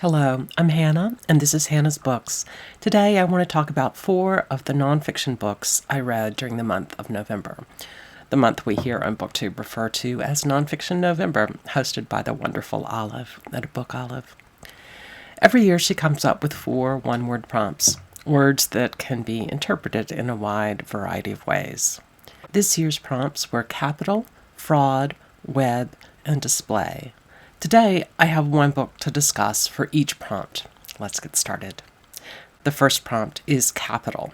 Hello, I'm Hannah, and this is Hannah's Books. Today I want to talk about 4 of the nonfiction books I read during the month of November. The month we here on BookTube refer to as Nonfiction November, hosted by the wonderful Olive at a Book Olive. Every year she comes up with 4 one-word prompts, words that can be interpreted in a wide variety of ways. This year's prompts were capital, fraud, web, and display. Today, I have one book to discuss for each prompt. Let's get started. The first prompt is capital.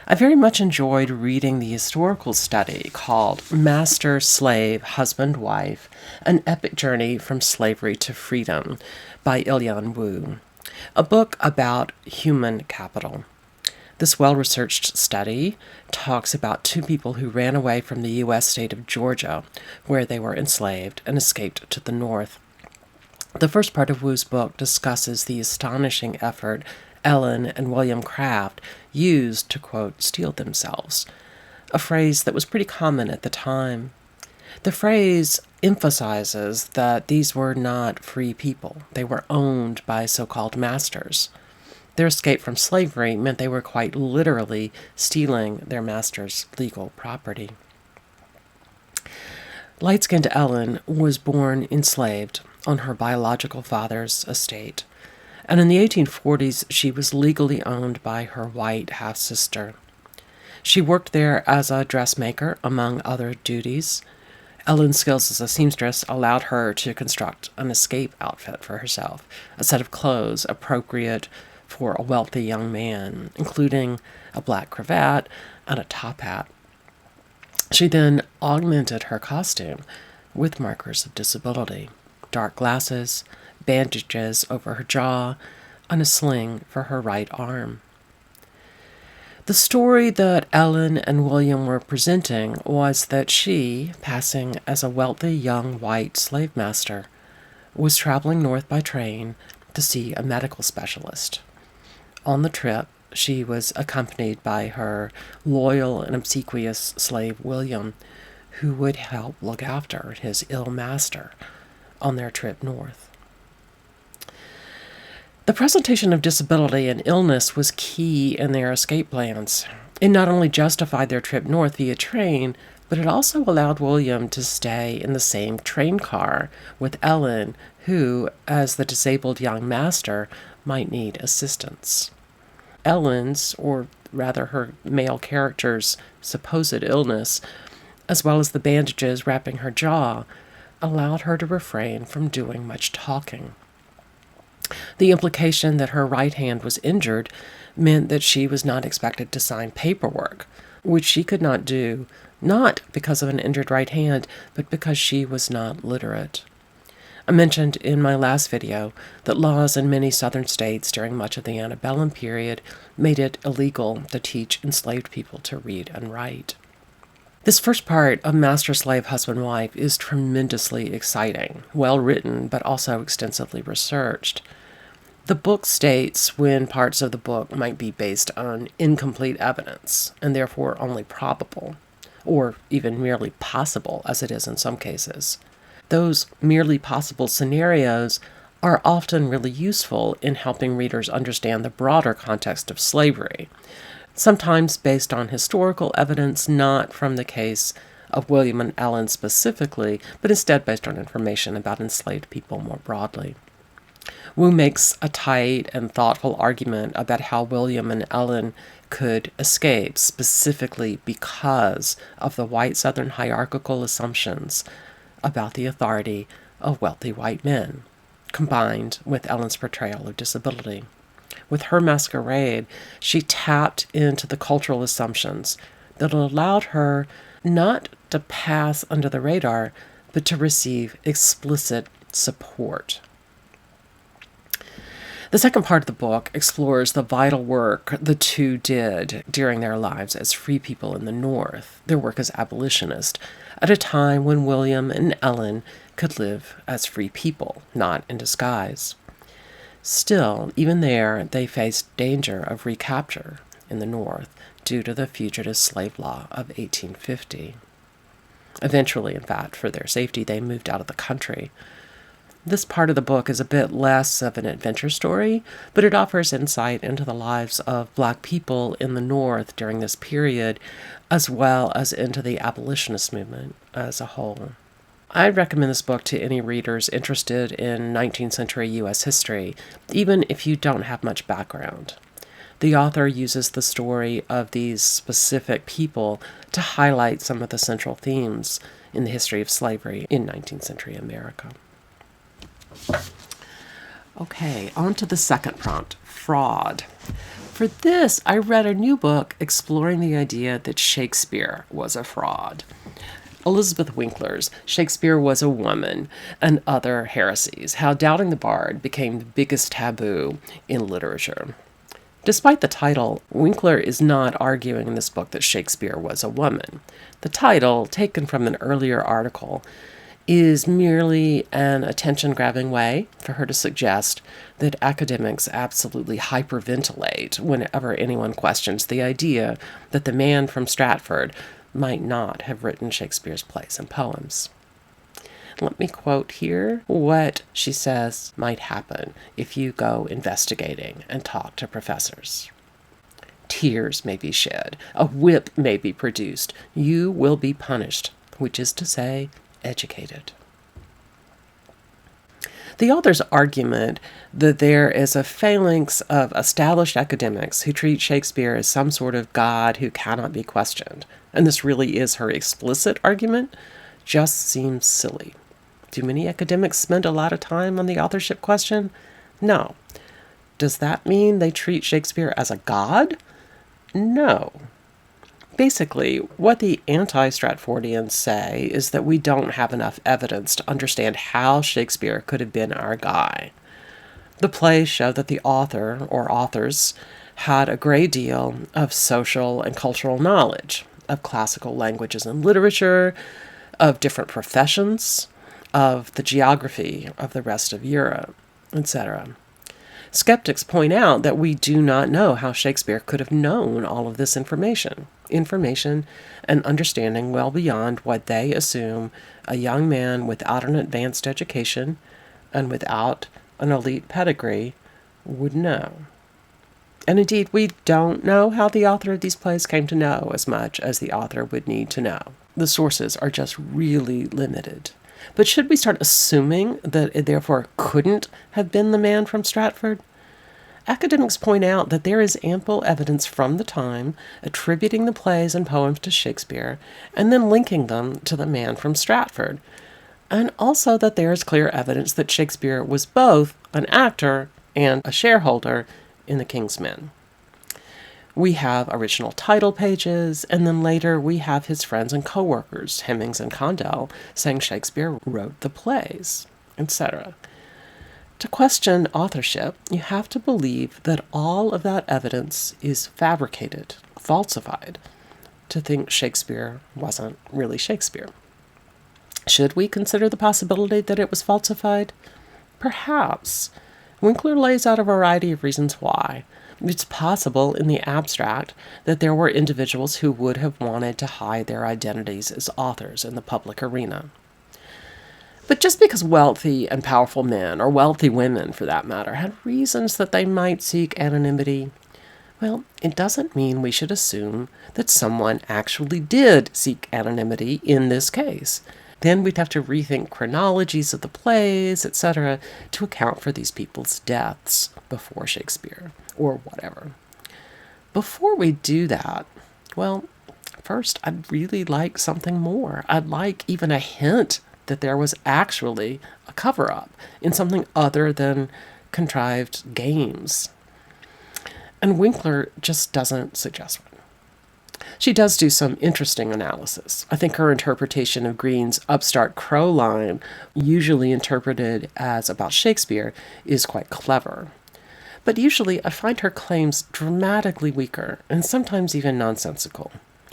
I very much enjoyed reading the historical study called Master, Slave, Husband, Wife, An Epic Journey from Slavery to Freedom by Ilyon, a book about human capital. This well-researched study talks about 2 people who ran away from the U.S. state of Georgia, where they were enslaved, and escaped to the north. The first part of Wu's book discusses the astonishing effort Ellen and William Craft used to, quote, steal themselves, a phrase that was pretty common at the time. The phrase emphasizes that these were not free people. They were owned by so-called masters. Their escape from slavery meant they were quite literally stealing their master's legal property. Light-skinned Ellen was born enslaved on her biological father's estate, and in the 1840s she was legally owned by her white half-sister. She worked there as a dressmaker, among other duties. Ellen's skills as a seamstress allowed her to construct an escape outfit for herself, a set of clothes appropriate for a wealthy young man, including a black cravat and a top hat. She then augmented her costume with markers of disability: dark glasses, bandages over her jaw, and a sling for her right arm. The story that Ellen and William were presenting was that she, passing as a wealthy young white slave master, was traveling north by train to see a medical specialist. On the trip, she was accompanied by her loyal and obsequious slave William, who would help look after his ill master on their trip north. The presentation of disability and illness was key in their escape plans. It not only justified their trip north via train, but it also allowed William to stay in the same train car with Ellen, who, as the disabled young master, might need assistance. Ellen's, or rather her male character's, supposed illness, as well as the bandages wrapping her jaw, allowed her to refrain from doing much talking. The implication that her right hand was injured meant that she was not expected to sign paperwork, which she could not do, not because of an injured right hand, but because she was not literate. I mentioned in my last video that laws in many southern states during much of the antebellum period made it illegal to teach enslaved people to read and write. This first part of Master, Slave, Husband, Wife is tremendously exciting, well written, but also extensively researched. The book states when parts of the book might be based on incomplete evidence, and therefore only probable, or even merely possible, as it is in some cases. Those merely possible scenarios are often really useful in helping readers understand the broader context of slavery, sometimes based on historical evidence not from the case of William and Ellen specifically, but instead based on information about enslaved people more broadly. Wu makes a tight and thoughtful argument about how William and Ellen could escape, specifically because of the white Southern hierarchical assumptions about the authority of wealthy white men, combined with Ellen's portrayal of disability. With her masquerade, she tapped into the cultural assumptions that allowed her not to pass under the radar, but to receive explicit support. The second part of the book explores the vital work the 2 did during their lives as free people in the North, their work as abolitionists, at a time when William and Ellen could live as free people, not in disguise. Still, even there, they faced danger of recapture in the North due to the Fugitive Slave Law of 1850. Eventually, in fact, for their safety, they moved out of the country. This part of the book is a bit less of an adventure story, but it offers insight into the lives of Black people in the North during this period, as well as into the abolitionist movement as a whole. I'd recommend this book to any readers interested in 19th century U.S. history, even if you don't have much background. The author uses the story of these specific people to highlight some of the central themes in the history of slavery in 19th century America. Okay, on to the second prompt, fraud. For this, I read a new book exploring the idea that Shakespeare was a fraud. Elizabeth Winkler's Shakespeare Was a Woman and Other Heresies, How Doubting the Bard Became the Biggest Taboo in Literature. Despite the title, Winkler is not arguing in this book that Shakespeare was a woman. The title, taken from an earlier article, is merely an attention-grabbing way for her to suggest that academics absolutely hyperventilate whenever anyone questions the idea that the man from Stratford might not have written Shakespeare's plays and poems. Let me quote here what she says might happen if you go investigating and talk to professors. Tears may be shed, a whip may be produced, you will be punished, which is to say, educated. The author's argument that there is a phalanx of established academics who treat Shakespeare as some sort of god who cannot be questioned, and this really is her explicit argument, just seems silly. Do many academics spend a lot of time on the authorship question? No. Does that mean they treat Shakespeare as a god? No. Basically, what the anti-Stratfordians say is that we don't have enough evidence to understand how Shakespeare could have been our guy. The plays show that the author, or authors, had a great deal of social and cultural knowledge, of classical languages and literature, of different professions, of the geography of the rest of Europe, etc. Skeptics point out that we do not know how Shakespeare could have known all of this information and understanding well beyond what they assume a young man without an advanced education and without an elite pedigree would know. And indeed, we don't know how the author of these plays came to know as much as the author would need to know. The sources are just really limited. But should we start assuming that it therefore couldn't have been the man from Stratford? Academics point out that there is ample evidence from the time attributing the plays and poems to Shakespeare and then linking them to the man from Stratford, and also that there is clear evidence that Shakespeare was both an actor and a shareholder in the King's Men. We have original title pages, and then later we have his friends and co-workers, Hemmings and Condell, saying Shakespeare wrote the plays, etc. To question authorship, you have to believe that all of that evidence is fabricated, falsified, to think Shakespeare wasn't really Shakespeare. Should we consider the possibility that it was falsified? Perhaps. Winkler lays out a variety of reasons why. It's possible in the abstract that there were individuals who would have wanted to hide their identities as authors in the public arena. But just because wealthy and powerful men, or wealthy women for that matter, had reasons that they might seek anonymity, well, it doesn't mean we should assume that someone actually did seek anonymity in this case. Then we'd have to rethink chronologies of the plays, etc., to account for these people's deaths before Shakespeare, or whatever. Before we do that, well, first, I'd really like something more. I'd like even a hint that there was actually a cover-up in something other than contrived games. And Winkler just doesn't suggest one. She does do some interesting analysis. I think her interpretation of Green's upstart crow line, usually interpreted as about Shakespeare, is quite clever. But usually I find her claims dramatically weaker and sometimes even nonsensical.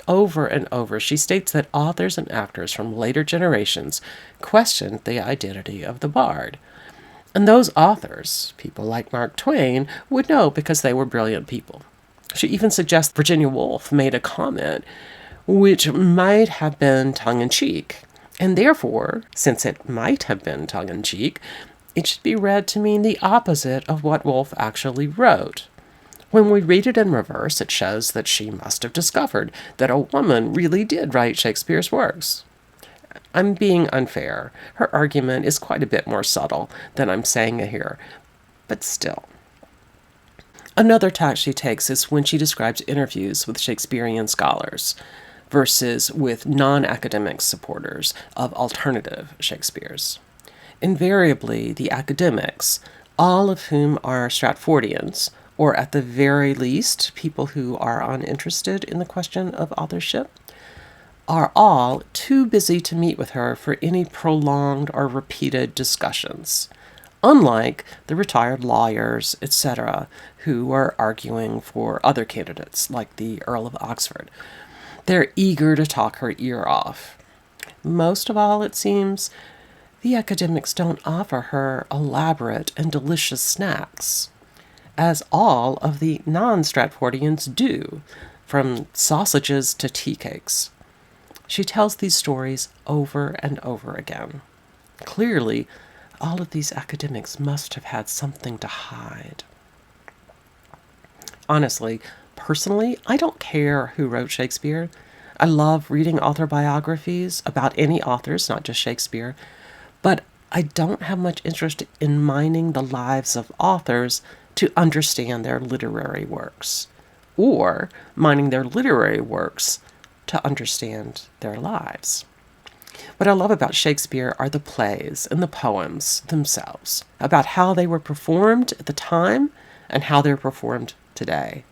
Over and over, she states that authors and actors from later generations questioned the identity of the bard. And those authors, people like Mark Twain, would know because they were brilliant people. She even suggests Virginia Woolf made a comment which might have been tongue-in-cheek. And therefore, since it might have been tongue-in-cheek, It should be read to mean the opposite of what Woolf actually wrote. When we read it in reverse, it shows that she must have discovered that a woman really did write Shakespeare's works. I'm being unfair. Her argument is quite a bit more subtle than I'm saying it here, but still. Another tack she takes is when she describes interviews with Shakespearean scholars versus with non-academic supporters of alternative Shakespeares. Invariably, the academics, all of whom are Stratfordians, or at the very least, people who are uninterested in the question of authorship, are all too busy to meet with her for any prolonged or repeated discussions, unlike the retired lawyers, etc., who are arguing for other candidates, like the Earl of Oxford. They're eager to talk her ear off. Most of all, it seems, the academics don't offer her elaborate and delicious snacks, as all of the non-Stratfordians do, from sausages to tea cakes. She tells these stories over and over again. Clearly, all of these academics must have had something to hide. Honestly, personally, I don't care who wrote Shakespeare. I love reading author biographies about any authors, not just Shakespeare, but I don't have much interest in mining the lives of authors to understand their literary works, or mining their literary works to understand their lives. What I love about Shakespeare are the plays and the poems themselves, about how they were performed at the time and how they're performed today.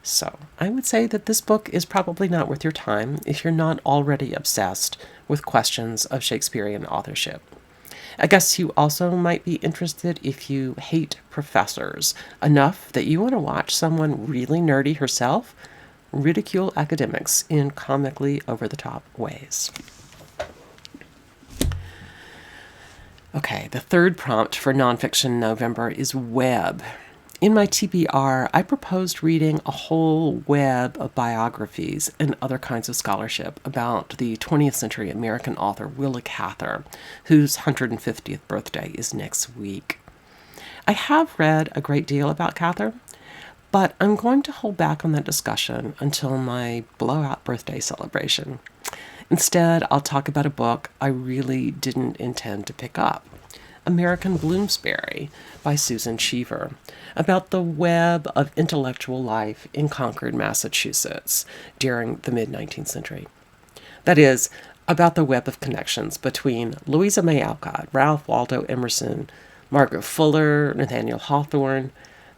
So, I would say that this book is probably not worth your time if you're not already obsessed with questions of Shakespearean authorship. I guess you also might be interested if you hate professors enough that you want to watch someone really nerdy herself ridicule academics in comically over-the-top ways. Okay, the third prompt for Nonfiction November is web. In my TBR, I proposed reading a whole web of biographies and other kinds of scholarship about the 20th century American author Willa Cather, whose 150th birthday is next week. I have read a great deal about Cather, but I'm going to hold back on that discussion until my blowout birthday celebration. Instead, I'll talk about a book I really didn't intend to pick up, American Bloomsbury by Susan Cheever, about the web of intellectual life in Concord, Massachusetts during the mid-19th century. That is, about the web of connections between Louisa May Alcott, Ralph Waldo Emerson, Margaret Fuller, Nathaniel Hawthorne,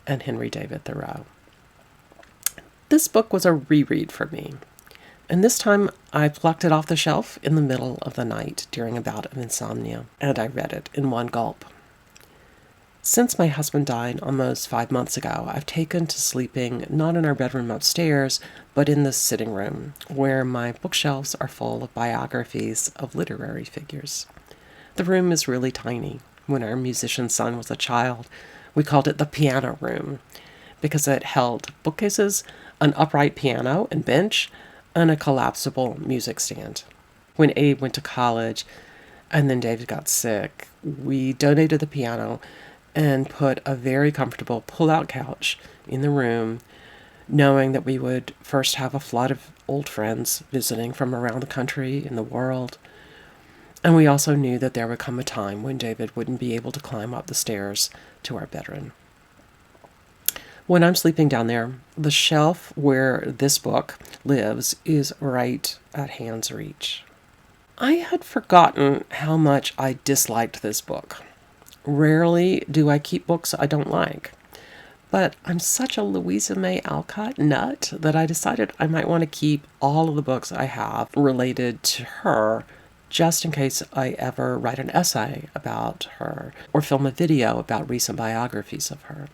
and Henry David Thoreau. This book was a reread for me, and this time I plucked it off the shelf in the middle of the night during a bout of insomnia, and I read it in one gulp. Since my husband died almost 5 months ago, I've taken to sleeping not in our bedroom upstairs, but in the sitting room, where my bookshelves are full of biographies of literary figures. The room is really tiny. When our musician son was a child, we called it the piano room, because it held bookcases, an upright piano and bench, and a collapsible music stand. When Abe went to college, and then David got sick, we donated the piano and put a very comfortable pull-out couch in the room, knowing that we would first have a flood of old friends visiting from around the country and the world. And we also knew that there would come a time when David wouldn't be able to climb up the stairs to our bedroom. When I'm sleeping down there, the shelf where this book lives is right at hand's reach. I had forgotten how much I disliked this book. Rarely do I keep books I don't like, but I'm such a Louisa May Alcott nut that I decided I might want to keep all of the books I have related to her, just in case I ever write an essay about her or film a video about recent biographies of her.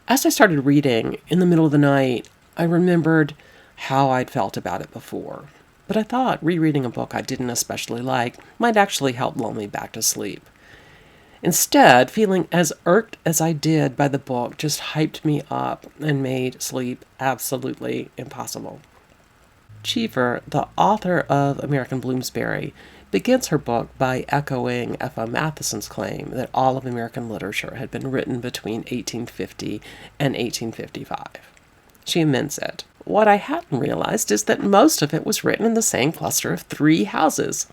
As I started reading, in the middle of the night, I remembered how I'd felt about it before, but I thought rereading a book I didn't especially like might actually help lull me back to sleep. Instead, feeling as irked as I did by the book just hyped me up and made sleep absolutely impossible. Cheever, the author of American Bloomsbury, begins her book by echoing F.O. Matheson's claim that all of American literature had been written between 1850 and 1855. She amends it. What I hadn't realized is that most of it was written in the same cluster of 3 houses.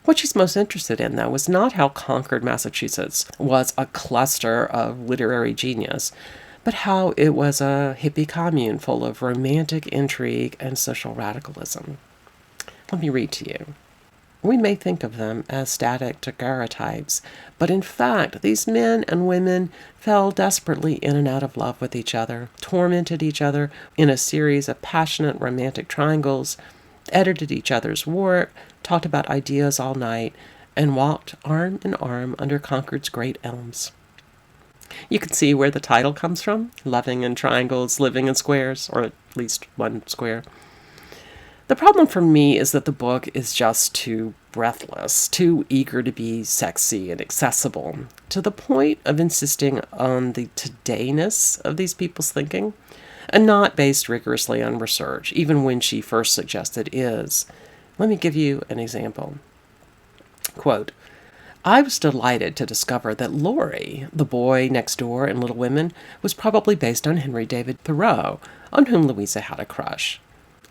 What she's most interested in, though, was not how Concord, Massachusetts was a cluster of literary genius, but how it was a hippie commune full of romantic intrigue and social radicalism. Let me read to you. We may think of them as static daguerreotypes, but in fact, these men and women fell desperately in and out of love with each other, tormented each other in a series of passionate romantic triangles, edited each other's work, talked about ideas all night, and walked arm in arm under Concord's great elms. You can see where the title comes from, loving in triangles, living in squares, or at least one square. The problem for me is that the book is just too breathless, too eager to be sexy and accessible, to the point of insisting on the todayness of these people's thinking, and not based rigorously on research, even when she first suggested is. Let me give you an example. Quote, I was delighted to discover that Laurie, the boy next door in Little Women, was probably based on Henry David Thoreau, on whom Louisa had a crush.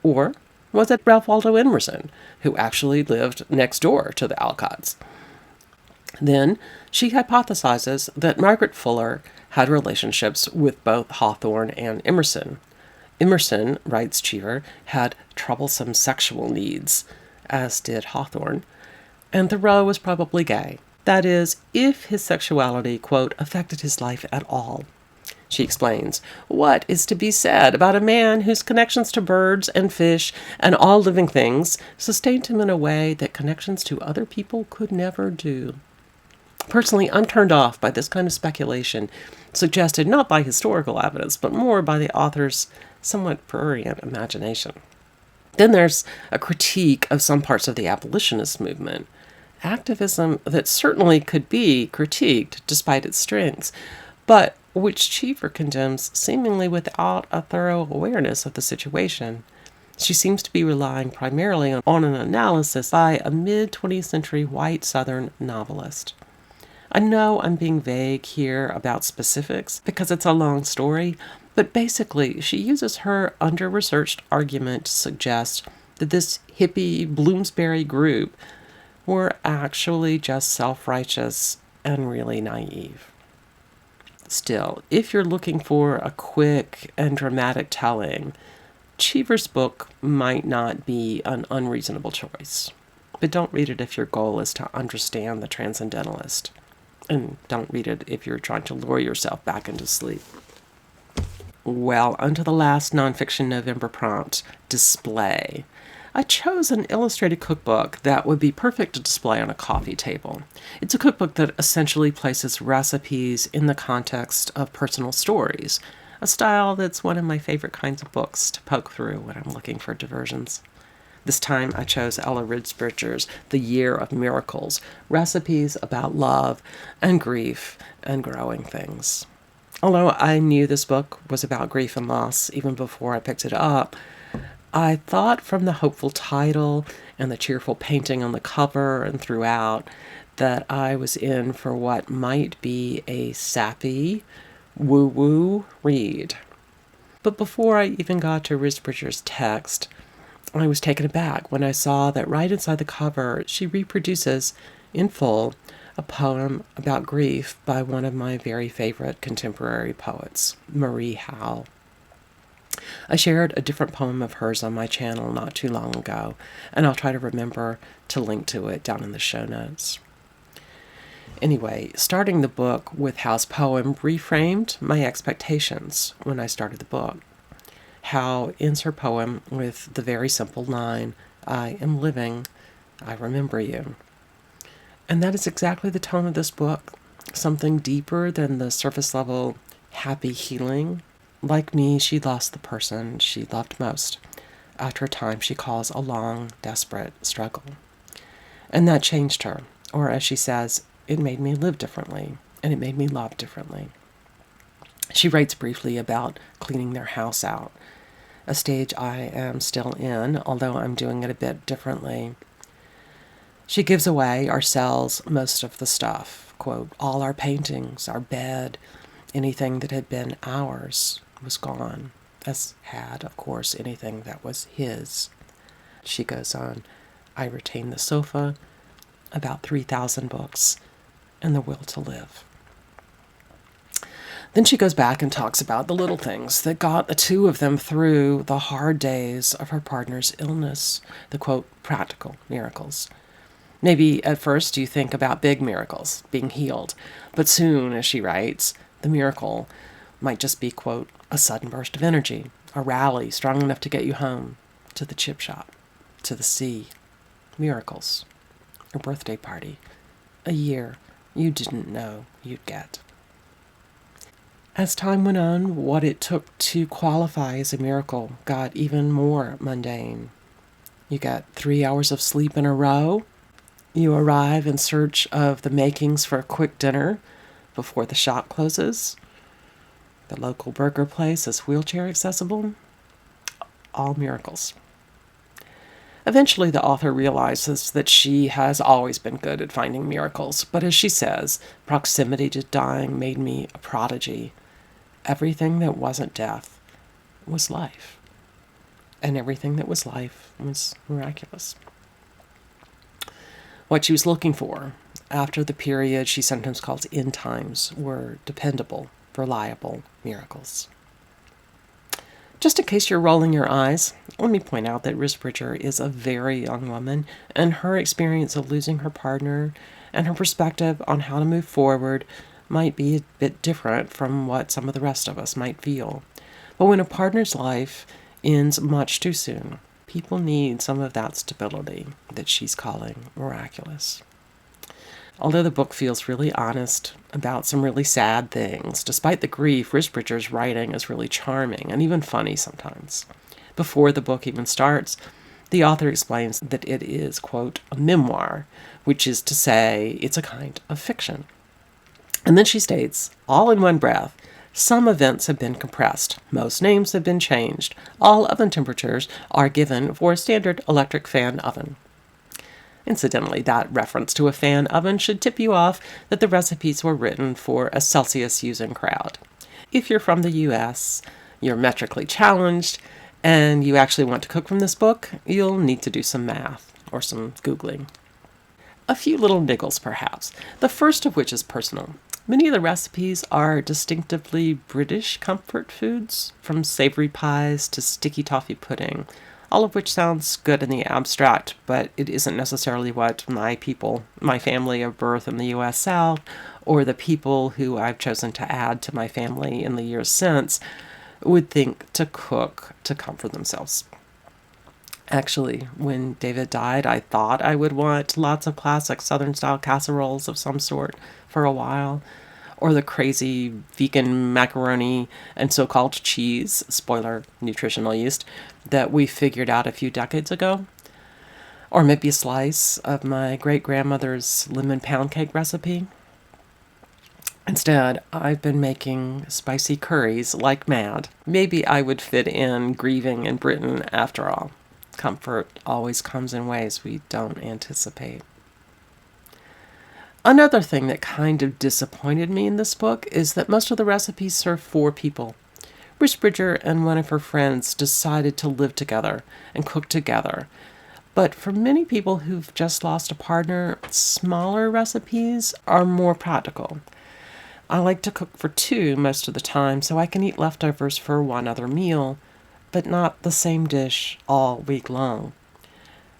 Or was it Ralph Waldo Emerson, who actually lived next door to the Alcotts? Then she hypothesizes that Margaret Fuller had relationships with both Hawthorne and Emerson. Emerson, writes Cheever, had troublesome sexual needs, as did Hawthorne, and Thoreau was probably gay. That is, if his sexuality, quote, affected his life at all. She explains, what is to be said about a man whose connections to birds and fish and all living things sustained him in a way that connections to other people could never do? Personally, I'm turned off by this kind of speculation, suggested not by historical evidence, but more by the author's somewhat prurient imagination. Then there's a critique of some parts of the abolitionist movement, activism that certainly could be critiqued despite its strengths, but which Cheever condemns seemingly without a thorough awareness of the situation. She seems to be relying primarily on an analysis by a mid-20th century white Southern novelist. I know I'm being vague here about specifics because it's a long story, but basically she uses her under-researched argument to suggest that this hippie Bloomsbury group were actually just self-righteous and really naive. Still, if you're looking for a quick and dramatic telling, Cheever's book might not be an unreasonable choice. But don't read it if your goal is to understand the transcendentalist. And don't read it if you're trying to lure yourself back into sleep. Well, onto the last nonfiction November prompt, display. I chose an illustrated cookbook that would be perfect to display on a coffee table. It's a cookbook that essentially places recipes in the context of personal stories, a style that's one of my favorite kinds of books to poke through when I'm looking for diversions. This time I chose Ella Ridsbridger's The Year of Miracles, recipes about love and grief and growing things. Although I knew this book was about grief and loss even before I picked it up, I thought from the hopeful title and the cheerful painting on the cover and throughout that I was in for what might be a sappy, woo-woo read. But before I even got to Ridsbridger's text, I was taken aback when I saw that right inside the cover she reproduces, in full, a poem about grief by one of my very favorite contemporary poets, Marie Howe. I shared a different poem of hers on my channel not too long ago, and I'll try to remember to link to it down in the show notes. Anyway, starting the book with Howe's poem reframed my expectations when I started the book. Howe ends her poem with the very simple line, I am living, I remember you. And that is exactly the tone of this book, something deeper than the surface level happy healing. Like me, she lost the person she loved most after a time she calls a long, desperate struggle. And that changed her, or as she says, it made me live differently, and it made me love differently. She writes briefly about cleaning their house out, a stage I am still in, although I'm doing it a bit differently. She gives away or sells most of the stuff. Quote, all our paintings, our bed, anything that had been ours was gone, as had, of course, anything that was his. She goes on, I retain the sofa, about 3,000 books, and the will to live. Then she goes back and talks about the little things that got the two of them through the hard days of her partner's illness, the, quote, practical miracles. Maybe at first you think about big miracles, being healed, but soon, as she writes, the miracle might just be, quote, a sudden burst of energy, a rally strong enough to get you home, to the chip shop, to the sea. Miracles. A birthday party. A year you didn't know you'd get. As time went on, what it took to qualify as a miracle got even more mundane. You get 3 hours of sleep in a row. You arrive in search of the makings for a quick dinner before the shop closes. The local burger place is wheelchair accessible. All miracles. Eventually, the author realizes that she has always been good at finding miracles, but as she says, proximity to dying made me a prodigy. Everything that wasn't death was life, and everything that was life was miraculous. What she was looking for after the period she sometimes calls end times were dependable, reliable miracles. Just in case you're rolling your eyes, let me point out that Risbridger is a very young woman, and her experience of losing her partner and her perspective on how to move forward might be a bit different from what some of the rest of us might feel. But when a partner's life ends much too soon, people need some of that stability that she's calling miraculous. Although the book feels really honest about some really sad things, despite the grief, Risbridger's writing is really charming and even funny sometimes. Before the book even starts, the author explains that it is, quote, a memoir, which is to say it's a kind of fiction. And then she states, all in one breath, some events have been compressed, most names have been changed, all oven temperatures are given for a standard electric fan oven. Incidentally, that reference to a fan oven should tip you off that the recipes were written for a Celsius-using crowd. If you're from the U.S., you're metrically challenged, and you actually want to cook from this book, you'll need to do some math or some Googling. A few little niggles, perhaps, the first of which is personal. Many of the recipes are distinctively British comfort foods, from savory pies to sticky toffee pudding, all of which sounds good in the abstract, but it isn't necessarily what my family of birth in the U.S. South, or the people who I've chosen to add to my family in the years since, would think to cook to comfort themselves. Actually, when David died, I thought I would want lots of classic Southern-style casseroles of some sort for a while, or the crazy vegan macaroni and so-called cheese, spoiler, nutritional yeast, that we figured out a few decades ago. Or maybe a slice of my great-grandmother's lemon pound cake recipe. Instead, I've been making spicy curries like mad. Maybe I would fit in grieving in Britain after all. Comfort always comes in ways we don't anticipate. Another thing that kind of disappointed me in this book is that most of the recipes serve 4 people. Risbridger and one of her friends decided to live together and cook together. But for many people who've just lost a partner, smaller recipes are more practical. I like to cook for 2 most of the time so I can eat leftovers for one other meal, but not the same dish all week long.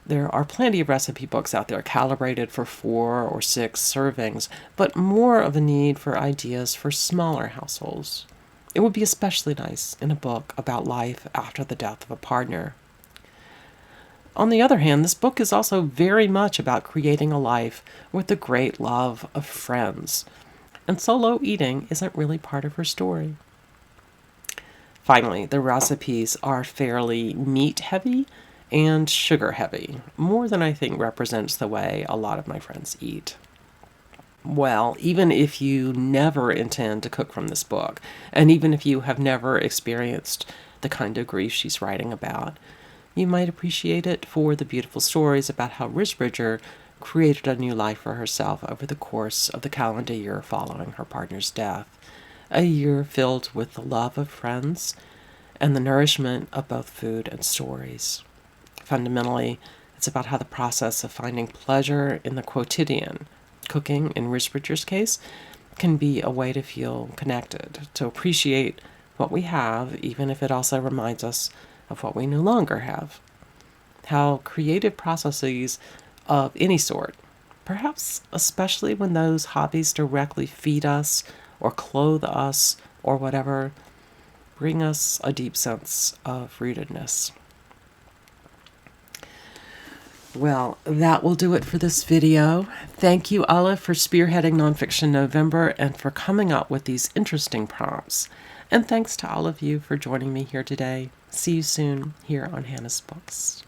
There are plenty of recipe books out there calibrated for 4 or 6 servings, but more of a need for ideas for smaller households. It would be especially nice in a book about life after the death of a partner. On the other hand, this book is also very much about creating a life with the great love of friends, and solo eating isn't really part of her story. Finally, the recipes are fairly meat-heavy and sugar-heavy, more than I think represents the way a lot of my friends eat. Well, even if you never intend to cook from this book, and even if you have never experienced the the kind of grief she's writing about. You might appreciate it for the beautiful stories about how Risbridger created a new life for herself over the course of the calendar year following her partner's death, a year filled with the love of friends and the nourishment of both food and stories. Fundamentally, it's about how the process of finding pleasure in the quotidian, cooking in Risbridger's case, can be a way to feel connected, to appreciate what we have, even if it also reminds us of what we no longer have. How creative processes of any sort, perhaps especially when those hobbies directly feed us or clothe us or whatever, bring us a deep sense of rootedness. Well, that will do it for this video. Thank you, Olive, for spearheading Nonfiction November and for coming up with these interesting prompts. And thanks to all of you for joining me here today. See you soon here on Hannah's Books.